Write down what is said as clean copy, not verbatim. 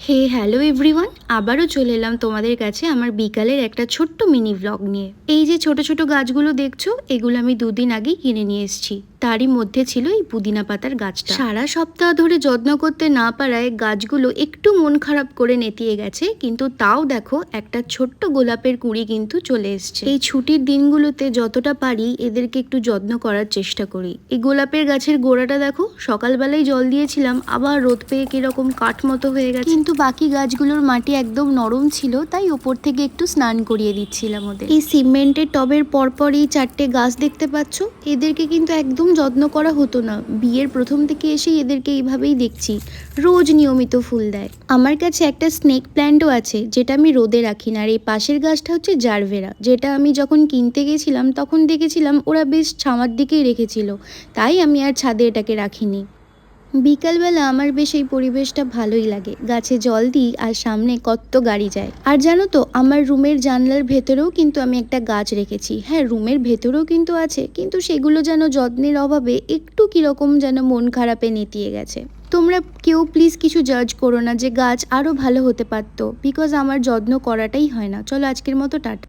হে hello everyone, আবারও চলে এলাম তোমাদের কাছে আমার বিকালের একটা ছোট্ট মিনি ব্লগ নিয়ে। এই যে ছোট ছোট গাছগুলো দেখছো, এগুলো আমি 2 দিন আগেই কিনে নিয়ে এসেছি। তারই মধ্যে ছিল এই পুদিনা পাতার গাছটা। সারা সপ্তাহ ধরে যত্ন করতে না পারায় গাছগুলো একটু মন খারাপ করে নেতিয়ে গেছে, কিন্তু তাও দেখো একটা ছোট্ট গোলাপের কুঁড়ি কিন্তু চলে এসছে। এই ছুটির দিনগুলোতে যতটা পারি এদেরকে একটু যত্ন করার চেষ্টা করি। এই গোলাপের গাছের গোড়াটা দেখো, সকালবেলায় জল দিয়েছিলাম, আবার রোদ পেয়ে কিরকম কাঠ মতো হয়ে গেছে, কিন্তু বাকি গাছগুলোর মাটি একদম নরম ছিল, তাই ওপর থেকে একটু স্নান করিয়ে দিচ্ছিলাম ওদের। এই সিমেন্টের টবের পরপরই 4টে গাছ দেখতে পাচ্ছ, এদেরকে কিন্তু একদম যত্ন করা হতো না। বিয়ের প্রথম থেকে এসেই এদেরকে এইভাবেই দেখছি, রোজ নিয়মিত ফুল দেয়। আমার কাছে একটা স্নেক প্ল্যান্টও আছে, যেটা আমি রোদে রাখি না। আর এই পাশের গাছটা হচ্ছে জারভেরা, যেটা আমি যখন কিনতে গেছিলাম তখন দেখেছিলাম ওরা বেশ ছামার দিকেই রেখেছিল, তাই আমি আর ছাদে এটাকে রাখিনি। বিকালবেলা আমার বেশ এই পরিবেশটা ভালোই লাগে, গাছে জল দিই আর সামনে কত গাড়ি যায়। আর জানো তো, আমার রুমের জানলার ভেতরেও কিন্তু আমি একটা গাছ রেখেছি। হ্যাঁ, রুমের ভেতরেও কিন্তু আছে, কিন্তু সেগুলো যেন যত্নের অভাবে একটু কিরকম যেন মন খারাপে নেতিয়ে গেছে। তোমরা কেউ প্লিজ কিছু জাজ করো না যে গাছ আরও ভালো হতে পারতো, বিকজ আমার যত্ন করাটাই হয় না। চলো আজকের মতো টাটা।